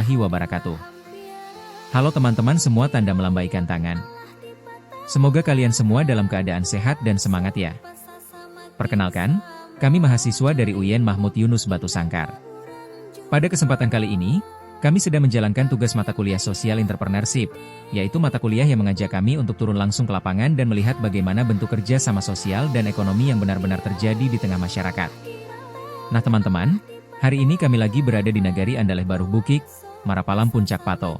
warahmatullahi wabarakatuh. Halo teman-teman semua, tanda melambaikan tangan. Semoga kalian semua dalam keadaan sehat dan semangat ya. Perkenalkan, kami mahasiswa dari UIN Mahmud Yunus Batu Sangkar. Pada kesempatan kali ini, kami sedang menjalankan tugas mata kuliah Social Entrepreneurship, yaitu mata kuliah yang mengajak kami untuk turun langsung ke lapangan dan melihat bagaimana bentuk kerja sama sosial dan ekonomi yang benar-benar terjadi di tengah masyarakat. Nah teman-teman, hari ini kami lagi berada di Nagari Andaleh Baruh Bukik, Marapalam Puncak Pato.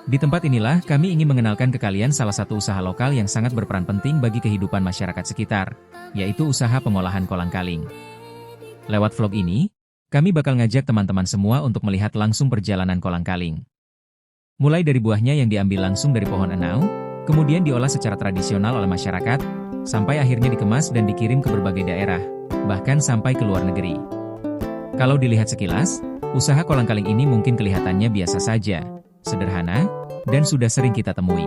Di tempat inilah kami ingin mengenalkan ke kalian salah satu usaha lokal yang sangat berperan penting bagi kehidupan masyarakat sekitar, yaitu usaha pengolahan kolang-kaling. Lewat vlog ini, kami bakal ngajak teman-teman semua untuk melihat langsung perjalanan kolang-kaling. Mulai dari buahnya yang diambil langsung dari pohon enau, kemudian diolah secara tradisional oleh masyarakat, sampai akhirnya dikemas dan dikirim ke berbagai daerah, bahkan sampai ke luar negeri. Kalau dilihat sekilas, usaha kolang-kaling ini mungkin kelihatannya biasa saja, sederhana, dan sudah sering kita temui.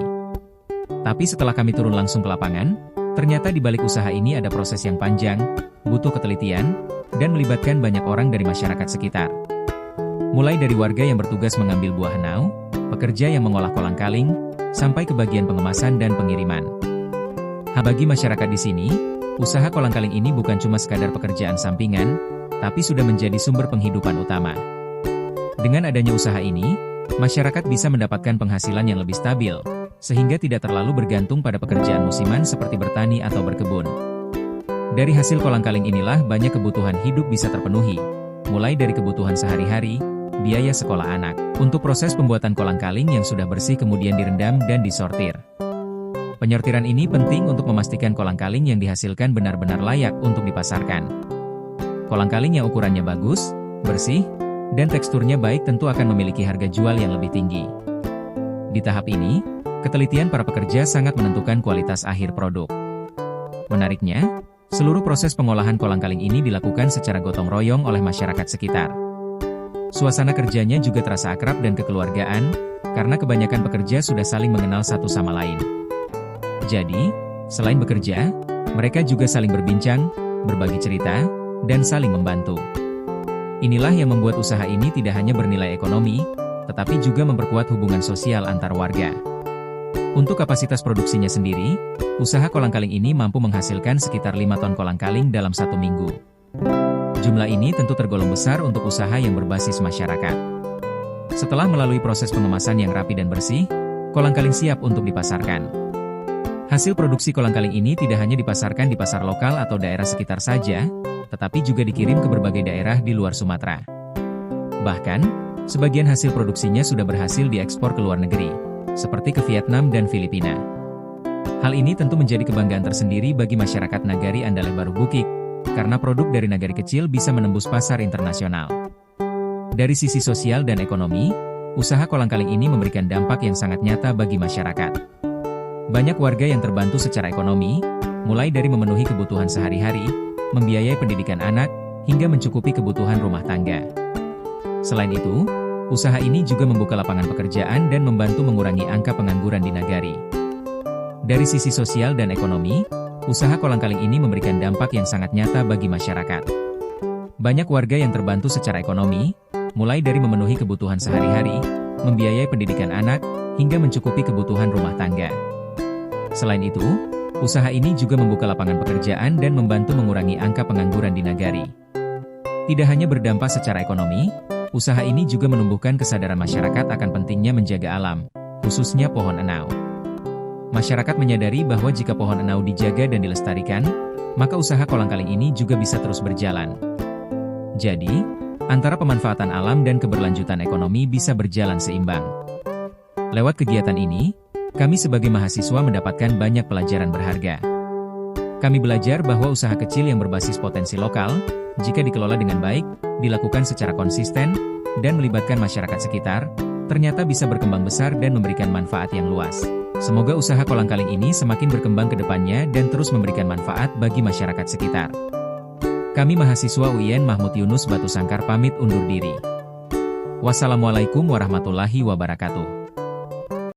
Tapi setelah kami turun langsung ke lapangan, ternyata di balik usaha ini ada proses yang panjang, butuh ketelitian, dan melibatkan banyak orang dari masyarakat sekitar. Mulai dari warga yang bertugas mengambil buah enau, pekerja yang mengolah kolang-kaling, sampai ke bagian pengemasan dan pengiriman. Bagi masyarakat di sini, usaha kolang-kaling ini bukan cuma sekadar pekerjaan sampingan, tapi sudah menjadi sumber penghidupan utama. Dengan adanya usaha ini, masyarakat bisa mendapatkan penghasilan yang lebih stabil, sehingga tidak terlalu bergantung pada pekerjaan musiman seperti bertani atau berkebun. Dari hasil kolang-kaling inilah banyak kebutuhan hidup bisa terpenuhi, mulai dari kebutuhan sehari-hari, biaya sekolah anak. Untuk proses pembuatan kolang-kaling yang sudah bersih kemudian direndam dan disortir. Penyortiran ini penting untuk memastikan kolang-kaling yang dihasilkan benar-benar layak untuk dipasarkan. Kolang-kaling yang ukurannya bagus, bersih, dan teksturnya baik tentu akan memiliki harga jual yang lebih tinggi. Di tahap ini, ketelitian para pekerja sangat menentukan kualitas akhir produk. Menariknya, seluruh proses pengolahan kolang-kaling ini dilakukan secara gotong royong oleh masyarakat sekitar. Suasana kerjanya juga terasa akrab dan kekeluargaan, karena kebanyakan pekerja sudah saling mengenal satu sama lain. Jadi, selain bekerja, mereka juga saling berbincang, berbagi cerita, dan saling membantu. Inilah yang membuat usaha ini tidak hanya bernilai ekonomi, tetapi juga memperkuat hubungan sosial antar warga. Untuk kapasitas produksinya sendiri, usaha kolang-kaling ini mampu menghasilkan sekitar 5 ton kolang-kaling dalam 1 minggu. Jumlah ini tentu tergolong besar untuk usaha yang berbasis masyarakat. Setelah melalui proses pengemasan yang rapi dan bersih, kolang-kaling siap untuk dipasarkan. Hasil produksi kolang-kaling ini tidak hanya dipasarkan di pasar lokal atau daerah sekitar saja, tetapi juga dikirim ke berbagai daerah di luar Sumatera. Bahkan, sebagian hasil produksinya sudah berhasil diekspor ke luar negeri, seperti ke Vietnam dan Filipina. Hal ini tentu menjadi kebanggaan tersendiri bagi masyarakat Nagari Andaleh Baruh Bukik, karena produk dari nagari kecil bisa menembus pasar internasional. Dari sisi sosial dan ekonomi, usaha kolang-kaling ini memberikan dampak yang sangat nyata bagi masyarakat. Banyak warga yang terbantu secara ekonomi, mulai dari memenuhi kebutuhan sehari-hari, membiayai pendidikan anak, hingga mencukupi kebutuhan rumah tangga. Selain itu, usaha ini juga membuka lapangan pekerjaan dan membantu mengurangi angka pengangguran di Nagari. Dari sisi sosial dan ekonomi, usaha kolang-kaling ini memberikan dampak yang sangat nyata bagi masyarakat. Banyak warga yang terbantu secara ekonomi, mulai dari memenuhi kebutuhan sehari-hari, membiayai pendidikan anak, hingga mencukupi kebutuhan rumah tangga. Selain itu, usaha ini juga membuka lapangan pekerjaan dan membantu mengurangi angka pengangguran di Nagari. Tidak hanya berdampak secara ekonomi, usaha ini juga menumbuhkan kesadaran masyarakat akan pentingnya menjaga alam, khususnya pohon enau. Masyarakat menyadari bahwa jika pohon enau dijaga dan dilestarikan, maka usaha kolang-kaling ini juga bisa terus berjalan. Jadi, antara pemanfaatan alam dan keberlanjutan ekonomi bisa berjalan seimbang. Lewat kegiatan ini, kami sebagai mahasiswa mendapatkan banyak pelajaran berharga. Kami belajar bahwa usaha kecil yang berbasis potensi lokal, jika dikelola dengan baik, dilakukan secara konsisten, dan melibatkan masyarakat sekitar, ternyata bisa berkembang besar dan memberikan manfaat yang luas. Semoga usaha kolang-kaling ini semakin berkembang ke depannya dan terus memberikan manfaat bagi masyarakat sekitar. Kami mahasiswa UIN Mahmud Yunus Batu Sangkar pamit undur diri. Wassalamualaikum warahmatullahi wabarakatuh.